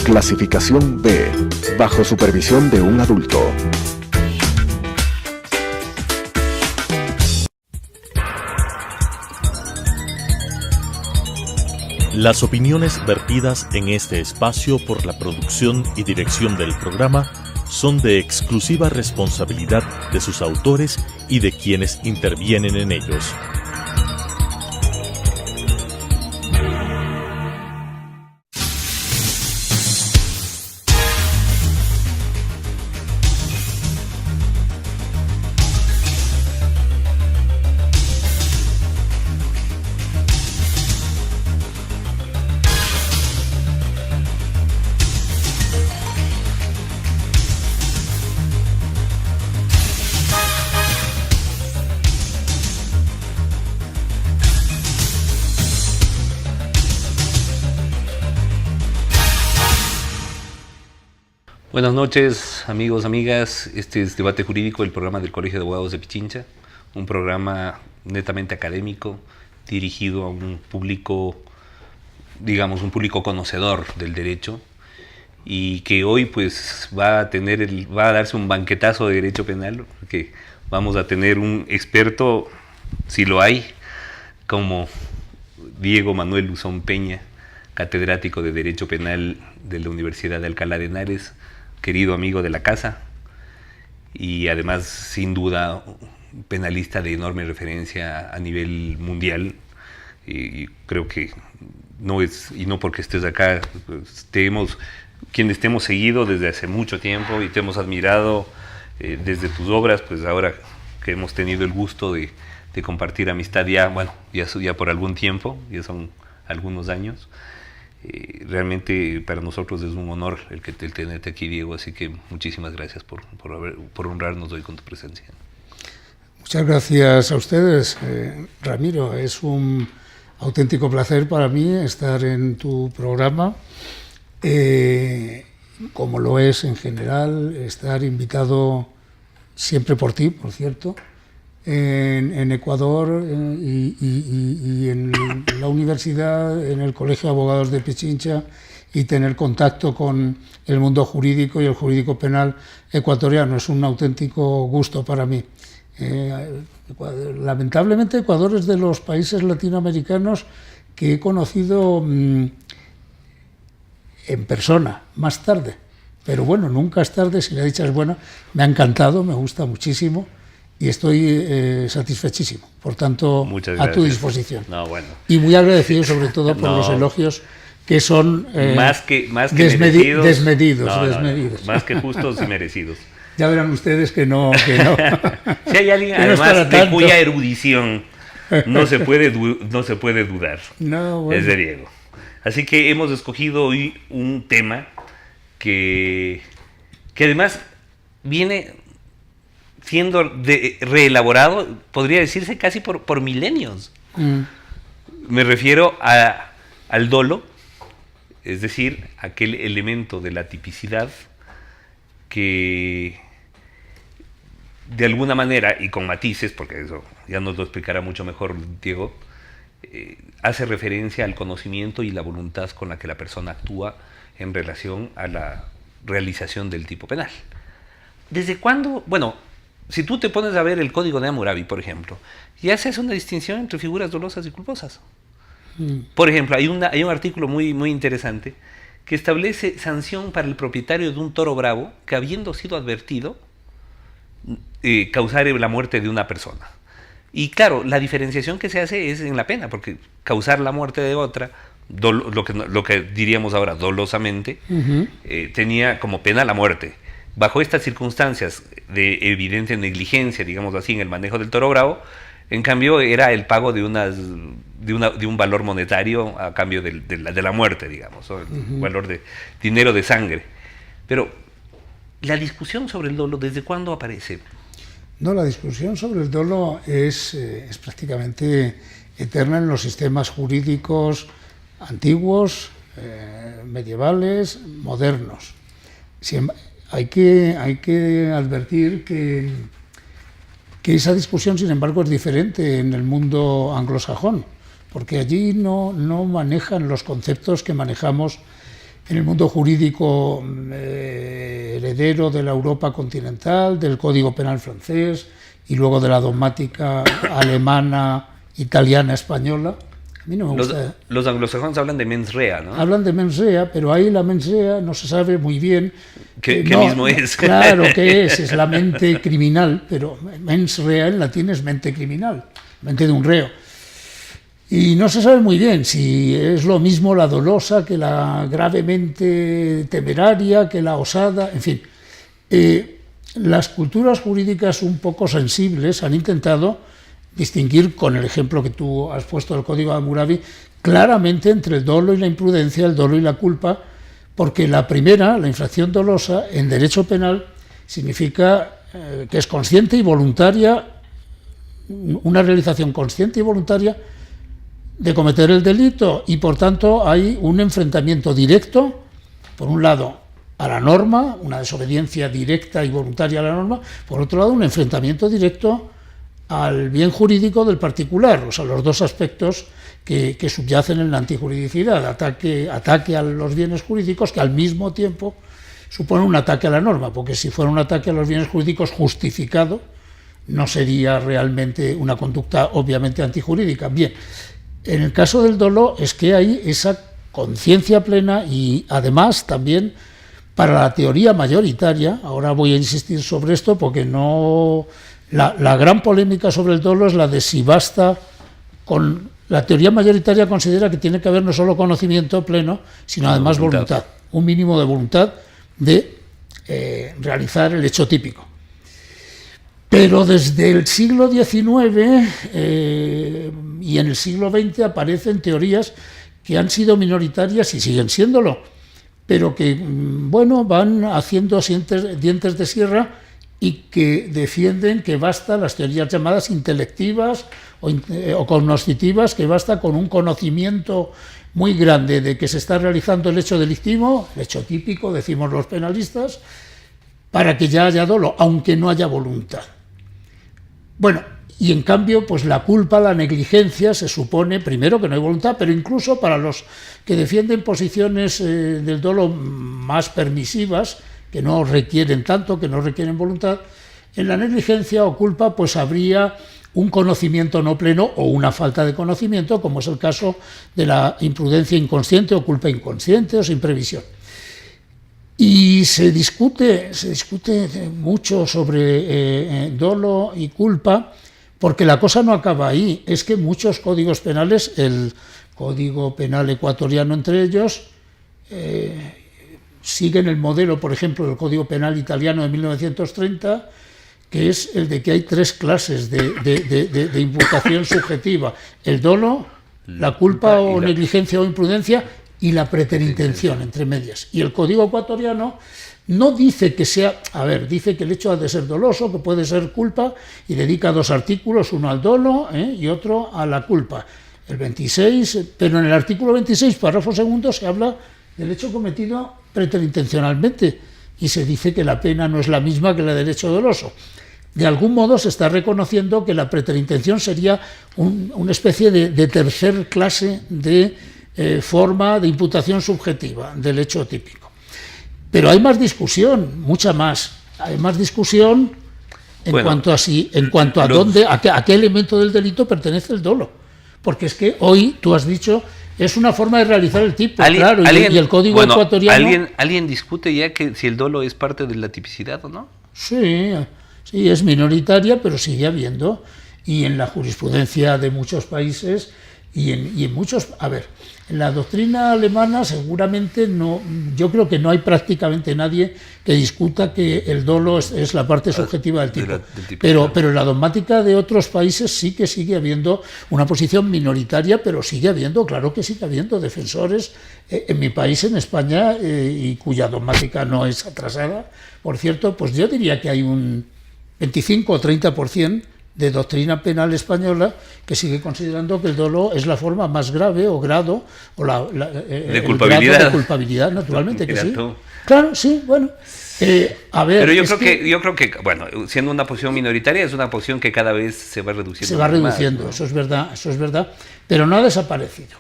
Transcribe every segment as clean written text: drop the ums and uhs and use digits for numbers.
Clasificación B, bajo supervisión de un adulto. Las opiniones vertidas en este espacio por la producción y dirección del programa son de exclusiva responsabilidad de sus autores y de quienes intervienen en ellos. Buenas noches, amigos, amigas. Este es Debate Jurídico, el programa del Colegio de Abogados de Pichincha, un programa netamente académico, dirigido a un público, digamos, un público conocedor del derecho, y que hoy pues va a darse un banquetazo de derecho penal, porque vamos a tener un experto, si lo hay, como Diego Manuel Luzón Peña, catedrático de Derecho Penal de la Universidad de Alcalá de Henares, querido amigo de la casa, y además, sin duda, penalista de enorme referencia a nivel mundial. Y creo que no es, y no porque estés acá, pues, quienes te hemos seguido desde hace mucho tiempo y te hemos admirado desde tus obras, pues ahora que hemos tenido el gusto de compartir amistad ya por algún tiempo, ya son algunos años. Realmente para nosotros es un honor el tenerte aquí, Diego, así que muchísimas gracias por honrarnos hoy con tu presencia. Muchas gracias a ustedes, Ramiro. Es un auténtico placer para mí estar en tu programa, como lo es en general estar invitado siempre por ti, por cierto, en Ecuador y en la universidad, en el Colegio de Abogados de Pichincha, y tener contacto con el mundo jurídico y el jurídico penal ecuatoriano. Es un auténtico gusto para mí. Lamentablemente Ecuador es de los países latinoamericanos que he conocido en persona, más tarde. Pero bueno, nunca es tarde si la dicha es buena. Me ha encantado, me gusta muchísimo. Y estoy satisfechísimo, por tanto, a tu disposición. No, bueno. Y muy agradecido sobre todo por los elogios que son más que desmedidos. Más que justos y merecidos. Ya verán ustedes que no. Si hay alguien, además, de cuya erudición no se puede dudar, no, bueno, es de Diego. Así que hemos escogido hoy un tema que además viene siendo reelaborado, podría decirse casi por milenios. Me refiero al dolo, es decir, aquel elemento de la tipicidad que de alguna manera, y con matices, porque eso ya nos lo explicará mucho mejor Diego, hace referencia al conocimiento y la voluntad con la que la persona actúa en relación a la realización del tipo penal. ¿Desde cuándo? Bueno, si tú te pones a ver el Código de Hammurabi, por ejemplo, ya se hace una distinción entre figuras dolosas y culposas. Por ejemplo, hay un artículo muy, muy interesante que establece sanción para el propietario de un toro bravo que, habiendo sido advertido, causare la muerte de una persona. Y claro, la diferenciación que se hace es en la pena, porque causar la muerte de otra, lo que diríamos ahora dolosamente, tenía como pena la muerte. Bajo estas circunstancias de evidente negligencia, digamos así, en el manejo del toro bravo, en cambio era el pago de un valor monetario a cambio de la muerte, digamos, o el valor de dinero de sangre. Pero la discusión sobre el dolo, ¿desde cuándo aparece? No, la discusión sobre el dolo es prácticamente eterna en los sistemas jurídicos antiguos, medievales, modernos. Hay que advertir que esa discusión, sin embargo, es diferente en el mundo anglosajón, porque allí no manejan los conceptos que manejamos en el mundo jurídico heredero de la Europa continental, del Código Penal francés y luego de la dogmática alemana, italiana, española. A mí no me gusta. Los anglosajones hablan de mens rea, ¿no? Hablan de mens rea, pero ahí la mens rea no se sabe muy bien ¿Qué no, mismo es? Claro que es la mente criminal, pero mens rea en latín es mente criminal, mente de un reo. Y no se sabe muy bien si es lo mismo la dolosa que la gravemente temeraria, que la osada, en fin. Las culturas jurídicas un poco sensibles han intentado distinguir, con el ejemplo que tú has puesto del Código de Hammurabi, claramente entre el dolo y la imprudencia, el dolo y la culpa, porque la primera, la infracción dolosa, en derecho penal, significa que es consciente y voluntaria, una realización consciente y voluntaria de cometer el delito, y por tanto hay un enfrentamiento directo, por un lado, a la norma, una desobediencia directa y voluntaria a la norma, por otro lado, un enfrentamiento directo al bien jurídico del particular, o sea, los dos aspectos que subyacen en la antijuridicidad, ataque a los bienes jurídicos, que al mismo tiempo supone un ataque a la norma, porque si fuera un ataque a los bienes jurídicos justificado, no sería realmente una conducta obviamente antijurídica. Bien, en el caso del dolo es que hay esa conciencia plena y además también para la teoría mayoritaria, ahora voy a insistir sobre esto porque no... La gran polémica sobre el dolo es la de si basta con... La teoría mayoritaria considera que tiene que haber no solo conocimiento pleno, sino además voluntad, un mínimo de voluntad de realizar el hecho típico. Pero desde el siglo XIX y en el siglo XX aparecen teorías que han sido minoritarias y siguen siéndolo, pero que, bueno, van haciendo dientes de sierra y que defienden que basta, las teorías llamadas intelectivas o cognoscitivas, que basta con un conocimiento muy grande de que se está realizando el hecho delictivo, el hecho típico, decimos los penalistas, para que ya haya dolo, aunque no haya voluntad. Bueno, y en cambio, pues la culpa, la negligencia, se supone, primero, que no hay voluntad, pero incluso para los que defienden posiciones del dolo más permisivas, que no requieren tanto, que no requieren voluntad, en la negligencia o culpa pues habría un conocimiento no pleno o una falta de conocimiento, como es el caso de la imprudencia inconsciente o culpa inconsciente o sin previsión. Y se discute mucho sobre dolo y culpa, porque la cosa no acaba ahí. Es que muchos códigos penales, el Código Penal ecuatoriano entre ellos, siguen el modelo, por ejemplo, del Código Penal italiano de 1930, que es el de que hay tres clases de imputación subjetiva: el dolo, la culpa o negligencia o imprudencia y la preterintención, entre medias. Y el Código ecuatoriano no dice que sea, dice que el hecho ha de ser doloso, que puede ser culpa, y dedica 2 artículos, uno al dolo y otro a la culpa. El 26, pero en el artículo 26, párrafo segundo, se habla del hecho cometido preterintencionalmente y se dice que la pena no es la misma que la del hecho doloso. De algún modo se está reconociendo que la preterintención sería una especie de tercer clase de forma de imputación subjetiva del hecho típico. Pero hay más discusión, mucha más. Hay más discusión en cuanto a dónde, a qué elemento del delito pertenece el dolo. Porque es que hoy, tú has dicho, es una forma de realizar el tipo, claro, y el Código ecuatoriano... ¿Alguien discute ya que si el dolo es parte de la tipicidad o no? Sí, es minoritaria, pero sigue habiendo, y en la jurisprudencia de muchos países, y en muchos... en la doctrina alemana seguramente no, yo creo que no hay prácticamente nadie que discuta que el dolo es la parte subjetiva del tipo. Pero en la dogmática de otros países sí que sigue habiendo una posición minoritaria, pero sigue habiendo, claro que sigue habiendo defensores en mi país, en España, y cuya dogmática no es atrasada. Por cierto, pues yo diría que hay un 25 o 30% de doctrina penal española que sigue considerando que el dolo es la forma más grave o grado o de culpabilidad. El grado de culpabilidad, naturalmente que sí. Claro, sí, bueno. Pero yo creo que, bueno, siendo una posición minoritaria, es una posición que cada vez se va reduciendo. Se va reduciendo, más, ¿no? Eso es verdad, pero no ha desaparecido.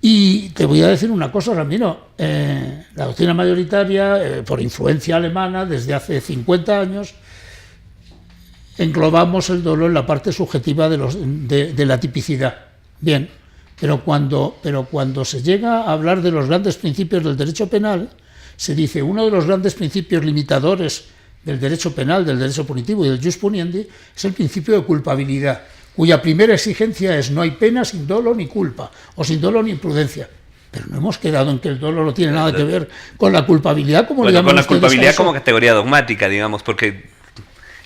Y te voy a decir una cosa, Ramiro, la doctrina mayoritaria, por influencia alemana, desde hace 50 años, englobamos el dolo en la parte subjetiva de la tipicidad. Bien, pero cuando se llega a hablar de los grandes principios del derecho penal, se dice uno de los grandes principios limitadores del derecho penal, del derecho punitivo y del jus puniendi es el principio de culpabilidad, cuya primera exigencia es no hay pena sin dolo ni culpa, o sin dolo ni imprudencia. Pero no hemos quedado en que el dolo no tiene nada que ver con la culpabilidad, como le llaman con la ustedes culpabilidad como categoría dogmática, digamos, porque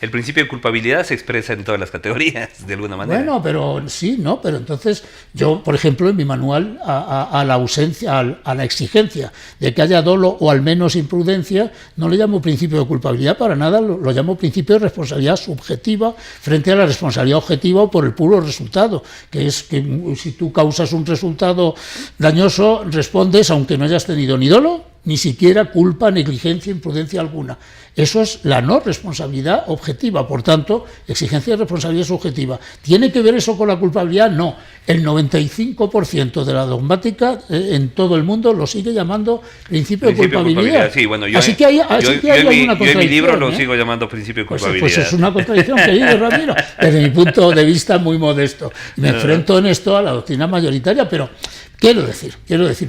el principio de culpabilidad se expresa en todas las categorías, de alguna manera. Bueno, pero sí, ¿no? Pero entonces yo, por ejemplo, en mi manual a la ausencia, a la exigencia de que haya dolo o al menos imprudencia, no le llamo principio de culpabilidad para nada, lo llamo principio de responsabilidad subjetiva frente a la responsabilidad objetiva por el puro resultado, que es que si tú causas un resultado dañoso, respondes aunque no hayas tenido ni dolo, ni siquiera culpa, negligencia, imprudencia alguna. Eso es la no responsabilidad objetiva, por tanto, exigencia de responsabilidad subjetiva. ¿Tiene que ver eso con la culpabilidad? No. El 95% de la dogmática en todo el mundo lo sigue llamando principio de culpabilidad. Sí, bueno, así que hay alguna contradicción. Yo en mi libro lo sigo llamando principio de culpabilidad. Pues es una contradicción, querido Ramiro, desde mi punto de vista muy modesto. Me enfrento en esto a la doctrina mayoritaria, pero quiero decir,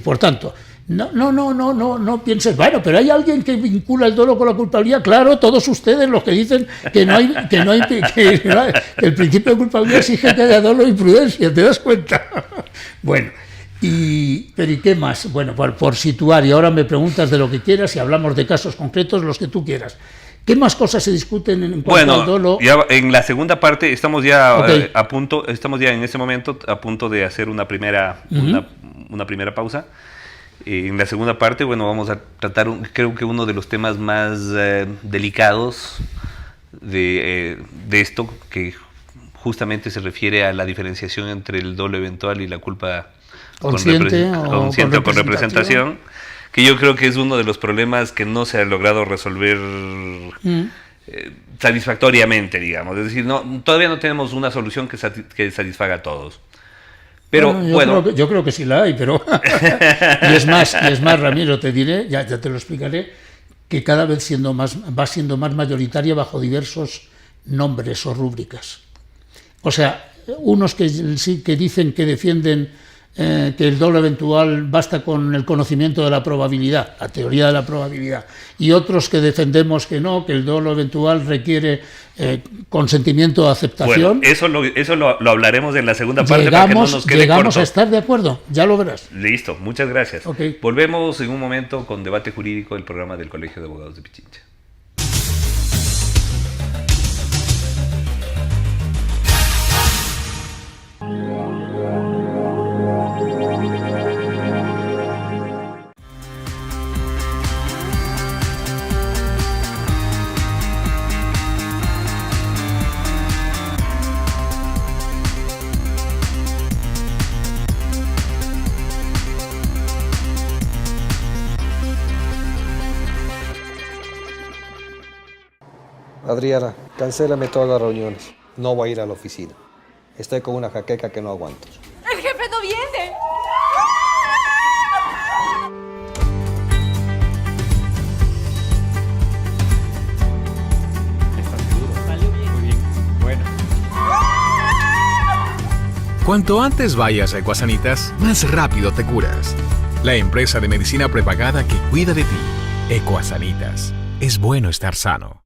por tanto, no pienses, bueno, pero hay alguien que vincula el dolo con la culpabilidad. Claro, todos ustedes los que dicen que el principio de culpabilidad exige que haya dolo y prudencia, ¿te das cuenta? Bueno, pero ¿y qué más? Bueno, por situar, y ahora me preguntas de lo que quieras y hablamos de casos concretos, los que tú quieras. ¿Qué más cosas se discuten en cuanto al dolo? Ya en la segunda parte estamos ya a punto, estamos ya en este momento a punto de hacer una primera pausa. En la segunda parte, bueno, vamos a tratar, creo que uno de los temas más delicados de esto, que justamente se refiere a la diferenciación entre el dolo eventual y la culpa consciente o con representación, que yo creo que es uno de los problemas que no se ha logrado resolver satisfactoriamente, digamos. Es decir, todavía no tenemos una solución que satisfaga a todos. Pero yo creo que sí la hay, pero y es más, Ramiro, te diré, ya te lo explicaré, que cada vez va siendo más mayoritaria bajo diversos nombres o rúbricas. O sea, unos que dicen que defienden que el dolo eventual basta con el conocimiento de la probabilidad, la teoría de la probabilidad, y otros que defendemos que no, que el dolo eventual requiere consentimiento de aceptación. Bueno, eso lo hablaremos en la segunda parte para que no nos quede llegamos corto. A estar de acuerdo, ya lo verás. Listo, muchas gracias. Okay. Volvemos en un momento con Debate Jurídico, el programa del Colegio de Abogados de Pichincha. Adriana, cancélame todas las reuniones. No voy a ir a la oficina. Estoy con una jaqueca que no aguanto. ¡El jefe no viene! ¿Estás seguro? Salió bien. Muy bien. Bueno. Cuanto antes vayas a Ecuasanitas, más rápido te curas. La empresa de medicina prepagada que cuida de ti. Ecuasanitas. Es bueno estar sano.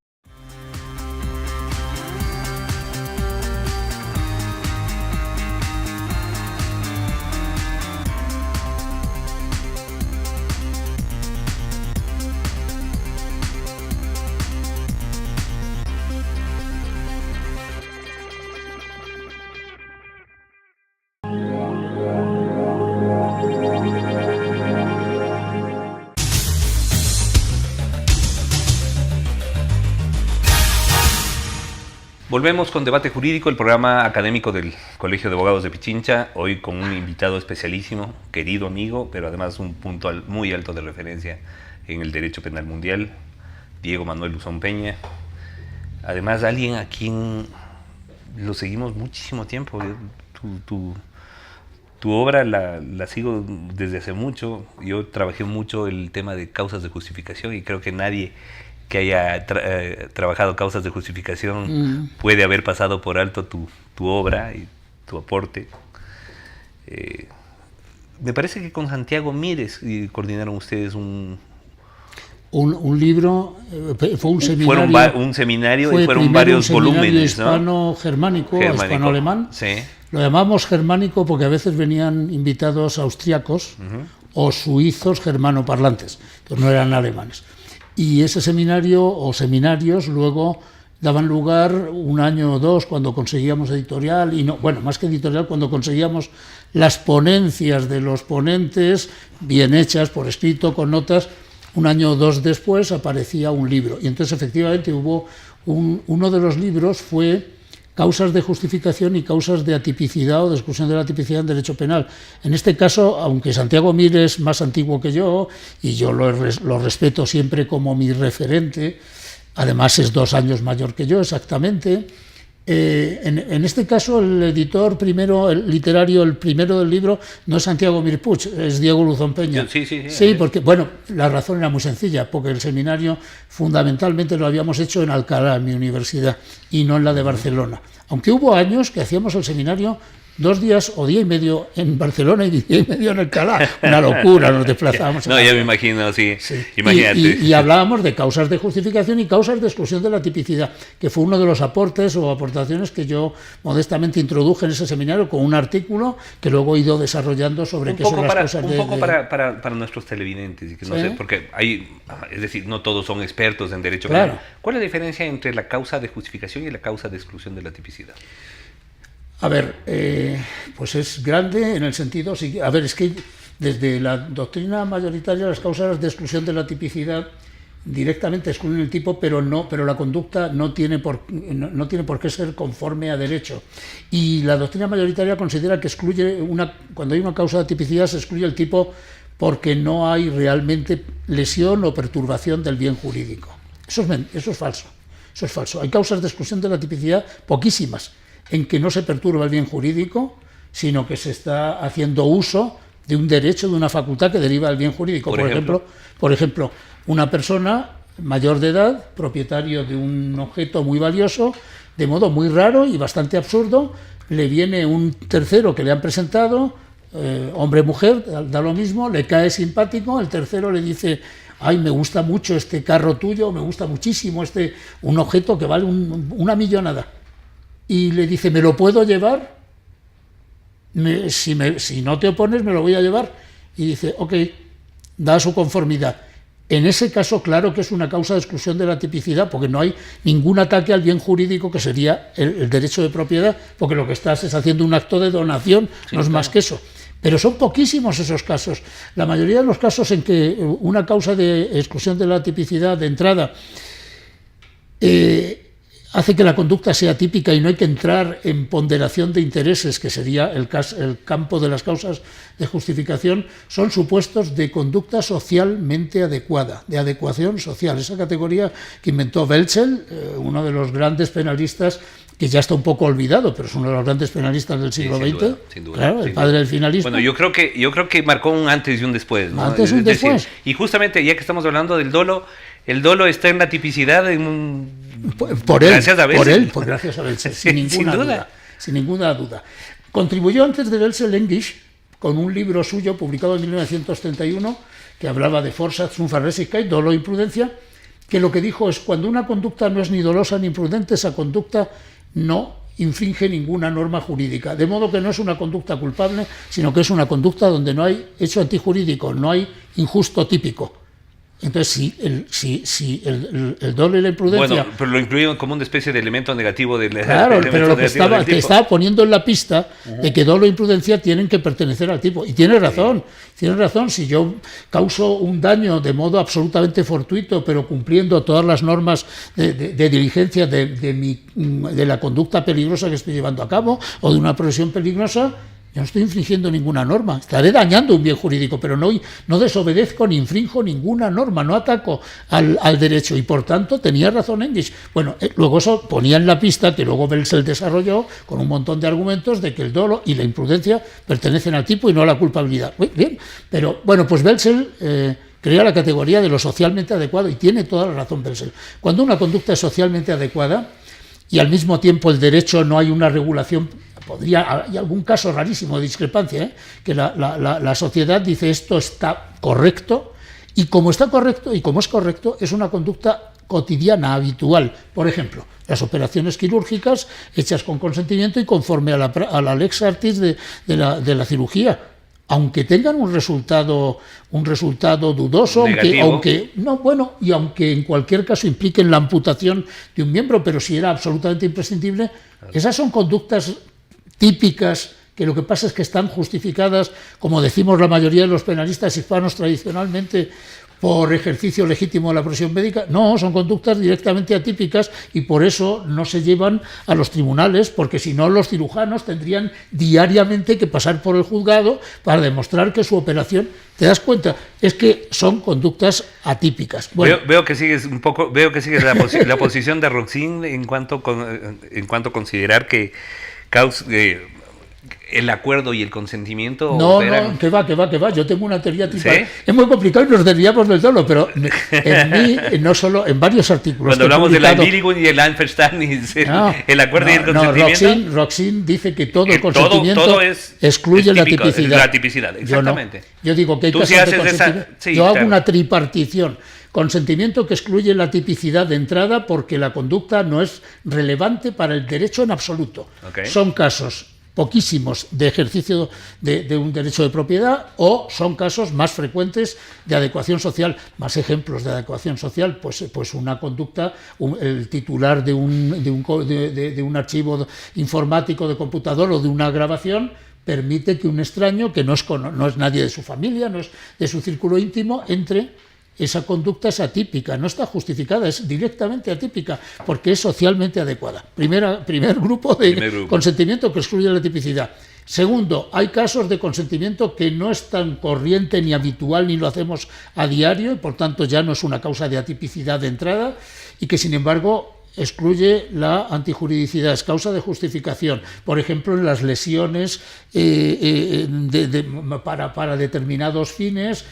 Volvemos con Debate Jurídico, el programa académico del Colegio de Abogados de Pichincha, hoy con un invitado especialísimo, querido amigo, pero además un punto muy alto de referencia en el derecho penal mundial, Diego Manuel Luzón Peña. Además, alguien a quien lo seguimos muchísimo tiempo. Tu obra la sigo desde hace mucho. Yo trabajé mucho el tema de causas de justificación y creo que nadie que haya trabajado causas de justificación puede haber pasado por alto tu obra y tu aporte. Me parece que con Santiago Mires coordinaron ustedes un libro, fue un seminario. Un seminario y fueron varios volúmenes, ¿no? Hispano-germánico, hispano-alemán. Sí. Lo llamamos germánico porque a veces venían invitados austriacos o suizos germanoparlantes, pero no eran alemanes. Y ese seminario o seminarios luego daban lugar un año o dos cuando conseguíamos editorial, y no, bueno, más que editorial, cuando conseguíamos las ponencias de los ponentes bien hechas, por escrito, con notas. Un año o dos después aparecía un libro. Y entonces efectivamente hubo uno de los libros fue Causas de justificación y causas de atipicidad o de exclusión de la tipicidad en derecho penal. En este caso, aunque Santiago Mires es más antiguo que yo, y yo lo respeto siempre como mi referente, además es 2 años mayor que yo exactamente, en este caso el editor primero, el literario, el primero del libro, no es Santiago Mires Puig, es Diego Luzón Peña. Sí, porque, bueno, la razón era muy sencilla, porque el seminario fundamentalmente lo habíamos hecho en Alcalá, en mi universidad, y no en la de Barcelona. Aunque hubo años que hacíamos el seminario 2 días o día y medio en Barcelona y día y medio en Alcalá. Una locura, nos desplazábamos. No, ya me imagino, sí. Imagínate. Y hablábamos de causas de justificación y causas de exclusión de la tipicidad, que fue uno de los aportes o aportaciones que yo modestamente introduje en ese seminario con un artículo que luego he ido desarrollando sobre qué son las causas de... Un poco para nuestros televidentes, y que no sé, porque es decir, no todos son expertos en derecho penal. Claro. ¿Cuál es la diferencia entre la causa de justificación y la causa de exclusión de la tipicidad? A ver, pues es grande en el sentido... A ver, es que desde la doctrina mayoritaria las causas de exclusión de la tipicidad directamente excluyen el tipo, pero la conducta no tiene por qué ser conforme a derecho. Y la doctrina mayoritaria considera que cuando hay una causa de tipicidad se excluye el tipo porque no hay realmente lesión o perturbación del bien jurídico. Eso es falso. Eso es falso. Hay causas de exclusión de la tipicidad poquísimas, en que no se perturba el bien jurídico, sino que se está haciendo uso de un derecho, de una facultad que deriva del bien jurídico. Por ejemplo, una persona mayor de edad, propietario de un objeto muy valioso, de modo muy raro y bastante absurdo, le viene un tercero que le han presentado, hombre, mujer, da lo mismo, le cae simpático, el tercero le dice: ay, me gusta mucho este carro tuyo, me gusta muchísimo un objeto que vale una millonada. Y le dice: ¿me lo puedo llevar? Si no te opones, me lo voy a llevar. Y dice: ok, da su conformidad. En ese caso, claro que es una causa de exclusión de la tipicidad, porque no hay ningún ataque al bien jurídico, que sería el derecho de propiedad, porque lo que estás es haciendo un acto de donación, sí, no es más que eso. Pero son poquísimos esos casos. La mayoría de los casos en que una causa de exclusión de la tipicidad de entrada hace que la conducta sea típica y no hay que entrar en ponderación de intereses, que sería el campo de las causas de justificación, son supuestos de conducta socialmente adecuada, de adecuación social. Esa categoría que inventó Welzel, uno de los grandes penalistas, que ya está un poco olvidado, pero es uno de los grandes penalistas del siglo XX, sin duda, claro, el padre del finalismo. Bueno, yo creo que marcó un antes y un después, ¿no? Antes y un después. Y justamente, ya que estamos hablando del dolo, el dolo está en la tipicidad gracias a Welzel, sin ninguna duda. Contribuyó antes de Welzel English con un libro suyo publicado en 1931 que hablaba de Forsatz, Unverlässigkeit, dolo e imprudencia, que lo que dijo es: cuando una conducta no es ni dolosa ni imprudente, esa conducta no infringe ninguna norma jurídica, de modo que no es una conducta culpable, sino que es una conducta donde no hay hecho antijurídico, no hay injusto típico. Entonces, si el dolo y la imprudencia... Bueno, pero lo incluyeron como una especie de elemento negativo del... Claro, pero lo que estaba poniendo en la pista de que dolo e imprudencia tienen que pertenecer al tipo. Y tiene razón, si yo causo un daño de modo absolutamente fortuito, pero cumpliendo todas las normas de diligencia de la conducta peligrosa que estoy llevando a cabo, o de una profesión peligrosa, Yo no estoy infringiendo ninguna norma, estaré dañando un bien jurídico, pero no desobedezco ni infrinjo ninguna norma, no ataco al derecho, y por tanto tenía razón English. Bueno, luego eso ponía en la pista, que luego Belsel desarrolló con un montón de argumentos de que el dolo y la imprudencia pertenecen al tipo y no a la culpabilidad. Muy bien, pero bueno, pues Belsel crea la categoría de lo socialmente adecuado, y tiene toda la razón Belsel. Cuando una conducta es socialmente adecuada y al mismo tiempo el derecho no hay una regulación, hay algún caso rarísimo de discrepancia, que la sociedad dice esto está correcto, y como está correcto y como es correcto, es una conducta cotidiana, habitual. Por ejemplo, las operaciones quirúrgicas hechas con consentimiento y conforme a la lex artis de la cirugía, aunque tengan un resultado dudoso, aunque en cualquier caso impliquen la amputación de un miembro, pero si era absolutamente imprescindible, esas son conductas típicas, que lo que pasa es que están justificadas, como decimos la mayoría de los penalistas hispanos tradicionalmente, por ejercicio legítimo de la profesión médica. No, son conductas directamente atípicas, y por eso no se llevan a los tribunales, porque si no los cirujanos tendrían diariamente que pasar por el juzgado para demostrar que su operación... ¿Te das cuenta? Es que son conductas atípicas. Bueno, veo que sigues la posición de Roxin en cuanto considerar que el acuerdo y el consentimiento... No, que va. Yo tengo una teoría tripartita. ¿Sí? Es muy complicado y nos desviamos del dolo, pero en mí, no solo, en varios artículos... Cuando hablamos del Einwilligung y el Einverstanden, el acuerdo y el consentimiento... Roxin dice que todo el consentimiento excluye la tipicidad. La tipicidad, exactamente. Yo digo que hay casos de consentimiento. Yo hago una tripartición. Consentimiento que excluye la tipicidad de entrada porque la conducta no es relevante para el derecho en absoluto. Okay. Son casos poquísimos de ejercicio de un derecho de propiedad, o son casos más frecuentes de adecuación social. Más ejemplos de adecuación social, pues una conducta, el titular de un archivo informático de computador o de una grabación permite que un extraño, que no es nadie de su familia, no es de su círculo íntimo, entre. Esa conducta es atípica, no está justificada, es directamente atípica, porque es socialmente adecuada. Primer grupo de consentimiento que excluye la tipicidad. Segundo, hay casos de consentimiento que no es tan corriente ni habitual, ni lo hacemos a diario, y por tanto ya no es una causa de atipicidad de entrada, y que sin embargo excluye la antijuridicidad, es causa de justificación. Por ejemplo, en las lesiones para determinados fines,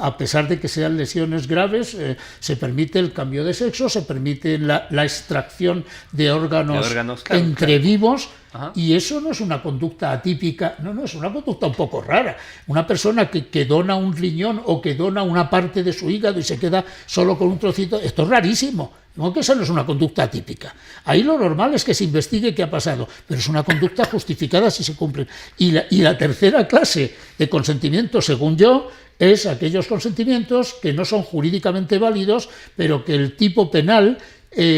a pesar de que sean lesiones graves, se permite el cambio de sexo, se permite la extracción de órganos entre vivos. Ajá. Y eso no es una conducta atípica, no, es una conducta un poco rara. Una persona que dona un riñón o que dona una parte de su hígado y se queda solo con un trocito, esto es rarísimo. No, que esa no es una conducta atípica. Ahí lo normal es que se investigue qué ha pasado, pero es una conducta justificada si se cumple. Y la tercera clase de consentimiento, según yo, es aquellos consentimientos que no son jurídicamente válidos, pero que el tipo penal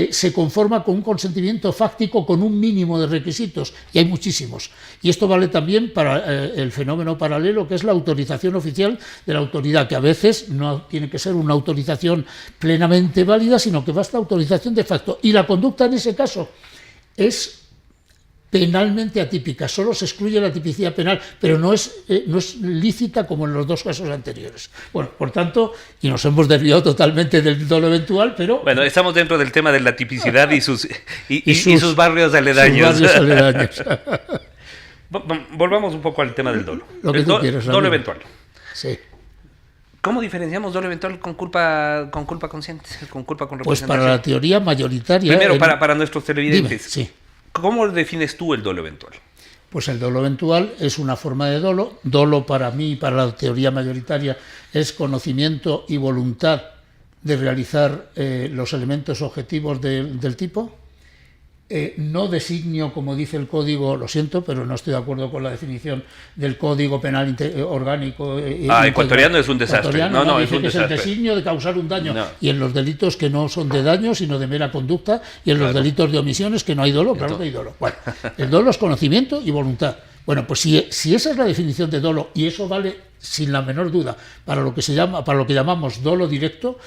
se conforma con un consentimiento fáctico con un mínimo de requisitos, y hay muchísimos. Y esto vale también para el fenómeno paralelo, que es la autorización oficial de la autoridad, que a veces no tiene que ser una autorización plenamente válida, sino que basta autorización de facto. Y la conducta en ese caso es penalmente atípica, solo se excluye la tipicidad penal, pero no es lícita como en los dos casos anteriores. Bueno, por tanto, y nos hemos desviado totalmente del dolo eventual, pero... Bueno, estamos dentro del tema de la tipicidad y sus barrios aledaños. Volvamos un poco al tema del dolo. Lo que tú quieras, dolo eventual. Sí. ¿Cómo diferenciamos dolo eventual con culpa consciente, con culpa con representación? Pues para la teoría mayoritaria... Primero, para nuestros televidentes. Dime, sí. ¿Cómo defines tú el dolo eventual? Pues el dolo eventual es una forma de dolo. Dolo para mí, para la teoría mayoritaria, es conocimiento y voluntad de realizar los elementos objetivos del tipo. No designio, como dice el código, lo siento, pero no estoy de acuerdo con la definición del Código Penal orgánico. Ecuatoriano es un desastre. No, es un desastre. Es el designio de causar un daño. No. Y en los delitos que no son de daño, sino de mera conducta, y en los delitos de omisiones que no hay dolo, claro que hay dolo. Bueno, el dolo es conocimiento y voluntad. Bueno, pues si esa es la definición de dolo, y eso vale sin la menor duda para lo que llamamos dolo directo,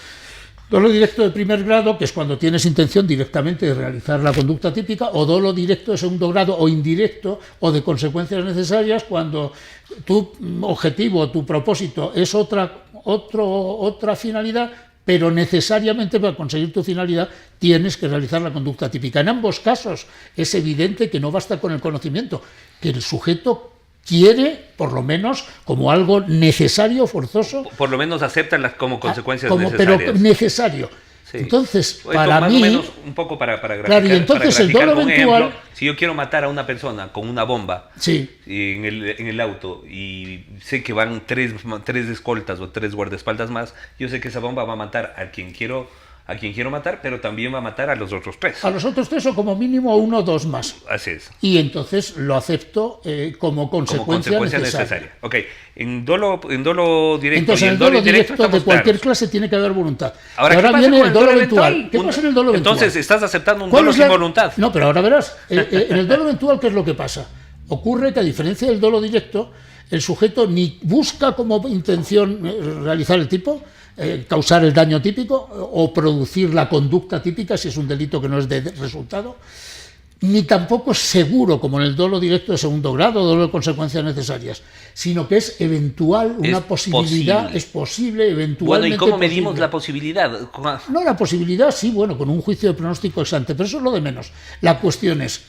Dolo directo de primer grado, que es cuando tienes intención directamente de realizar la conducta típica, o dolo directo de segundo grado o indirecto o de consecuencias necesarias cuando tu objetivo, tu propósito es otra finalidad, pero necesariamente para conseguir tu finalidad tienes que realizar la conducta típica. En ambos casos es evidente que no basta con el conocimiento, que el sujeto quiere, por lo menos, como algo necesario, forzoso. Por lo menos aceptan como consecuencias necesarias. Pero necesario. Sí. Entonces, para más mí... o menos, un poco para graficar, claro, y entonces el dolo eventual... Ejemplo, si yo quiero matar a una persona con una bomba sí. en el auto y sé que van tres escoltas o 3 guardaespaldas más, yo sé que esa bomba va a matar a quien quiero matar, pero también va a matar a los otros 3. A los otros 3 o como mínimo 1 o 2 más. Así es. Y entonces lo acepto como consecuencia necesaria. Ok, en dolo directo entonces, y en dolo indirecto de cualquier clase tiene que haber voluntad. Ahora viene el dolo eventual. ¿Qué pasa en el dolo eventual? Entonces estás aceptando un dolo sin voluntad. No, pero ahora verás. En el dolo eventual, ¿qué es lo que pasa? Ocurre que a diferencia del dolo directo, el sujeto ni busca como intención realizar el tipo, causar el daño típico o producir la conducta típica si es un delito que no es de resultado, ni tampoco es seguro como en el dolo directo de segundo grado, dolo de consecuencias necesarias, sino que es eventual, una posibilidad, es posible, eventualmente. Bueno, ¿y cómo medimos la posibilidad? No, la posibilidad sí, bueno, con un juicio de pronóstico ex ante, pero eso es lo de menos. La cuestión es,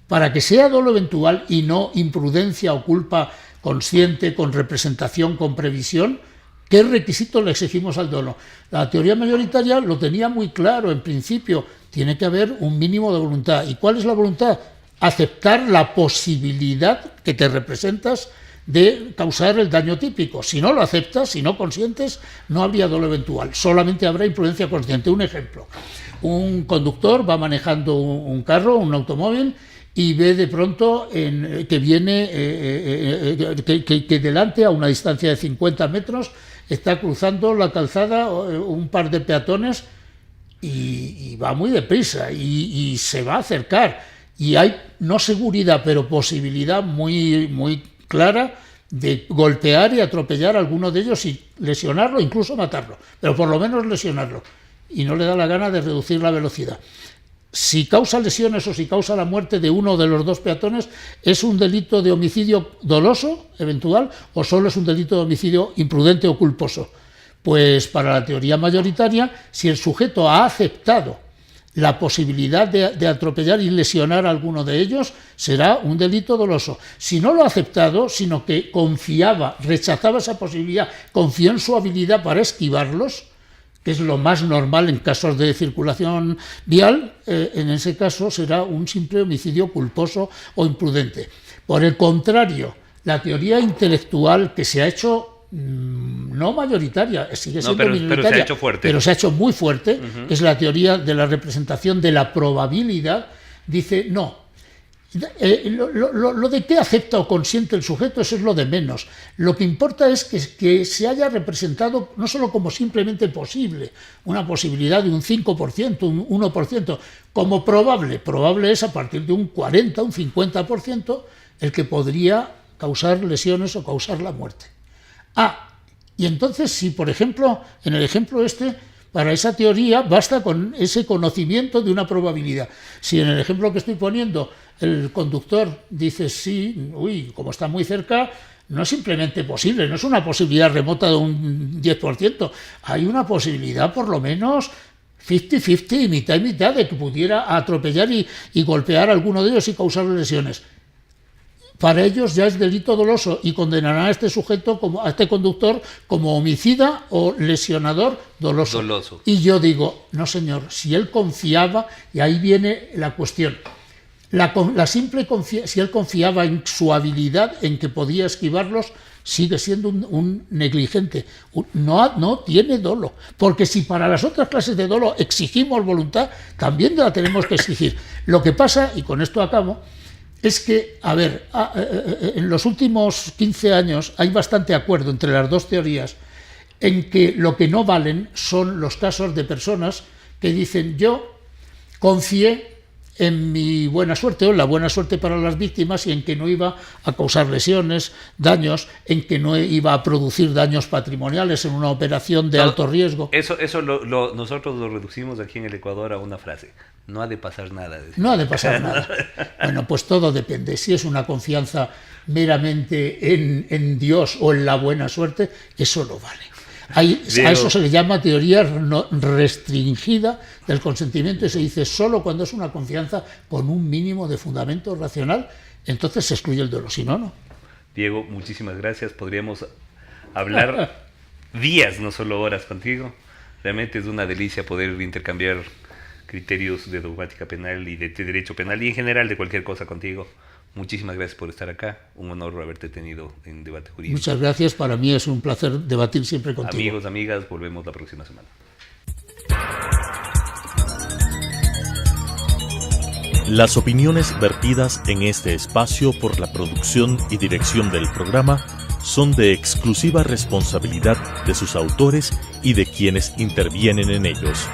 para que sea dolo eventual y no imprudencia o culpa consciente, con representación, con previsión, ¿qué requisitos le exigimos al dolo? La teoría mayoritaria lo tenía muy claro, en principio, tiene que haber un mínimo de voluntad. ¿Y cuál es la voluntad? Aceptar la posibilidad que te representas de causar el daño típico. Si no lo aceptas, si no consientes, no habría dolo eventual, solamente habrá imprudencia consciente. Un ejemplo, un conductor va manejando un carro, un automóvil, y ve de pronto que viene, que delante, a una distancia de 50 metros, está cruzando la calzada un par de peatones y va muy deprisa y se va a acercar. Y hay, no seguridad, pero posibilidad muy clara de golpear y atropellar a alguno de ellos y lesionarlo, incluso matarlo, pero por lo menos lesionarlo. Y no le da la gana de reducir la velocidad. Si causa lesiones o si causa la muerte de uno de los 2 peatones, ¿es un delito de homicidio doloso, eventual, o solo es un delito de homicidio imprudente o culposo? Pues para la teoría mayoritaria, si el sujeto ha aceptado la posibilidad de atropellar y lesionar a alguno de ellos, será un delito doloso. Si no lo ha aceptado, sino que confiaba, rechazaba esa posibilidad, confió en su habilidad para esquivarlos, que es lo más normal en casos de circulación vial, en ese caso será un simple homicidio culposo o imprudente. Por el contrario, la teoría intelectual que se ha hecho no mayoritaria, sigue siendo minoritaria, pero se ha hecho fuerte. Pero se ha hecho muy fuerte, que es la teoría de la representación de la probabilidad, dice no. Lo de qué acepta o consiente el sujeto, eso es lo de menos. Lo que importa es que se haya representado no solo como simplemente posible, una posibilidad de un 5%, un 1%, como probable. Probable es a partir de un 40, un 50%, el que podría causar lesiones o causar la muerte. Y entonces si, por ejemplo, en el ejemplo para esa teoría basta con ese conocimiento de una probabilidad. Si en el ejemplo que estoy poniendo el conductor dice sí, como está muy cerca, no es simplemente posible, no es una posibilidad remota de un 10%, hay una posibilidad por lo menos 50-50, mitad y mitad, de que pudiera atropellar y golpear a alguno de ellos y causar lesiones. Para ellos ya es delito doloso y condenarán a este sujeto, a este conductor, como homicida o lesionador doloso. Y yo digo, no señor, si él confiaba, y ahí viene la cuestión, si él confiaba en su habilidad, en que podía esquivarlos, sigue siendo un negligente, no tiene dolo, porque si para las otras clases de dolo exigimos voluntad, también la tenemos que exigir. Lo que pasa, y con esto acabo, es que, en los últimos 15 años hay bastante acuerdo entre las dos teorías en que lo que no valen son los casos de personas que dicen yo confié en mi buena suerte o en la buena suerte para las víctimas y en que no iba a causar lesiones, daños, en que no iba a producir daños patrimoniales en una operación de alto riesgo. Eso nosotros lo reducimos aquí en el Ecuador a una frase: no ha de pasar nada. No ha de pasar nada. Bueno, pues todo depende. Si es una confianza meramente en Dios o en la buena suerte, eso no vale. A eso se le llama teoría restringida del consentimiento y se dice solo cuando es una confianza con un mínimo de fundamento racional, entonces se excluye el dolo, si no, no. Diego, muchísimas gracias. Podríamos hablar días, no solo horas, contigo. Realmente es una delicia poder intercambiar criterios de dogmática penal y de derecho penal y en general de cualquier cosa contigo. Muchísimas gracias por estar acá. Un honor haberte tenido en Debate Jurídico. Muchas gracias. Para mí es un placer debatir siempre contigo. Amigos, amigas, volvemos la próxima semana. Las opiniones vertidas en este espacio por la producción y dirección del programa son de exclusiva responsabilidad de sus autores y de quienes intervienen en ellos.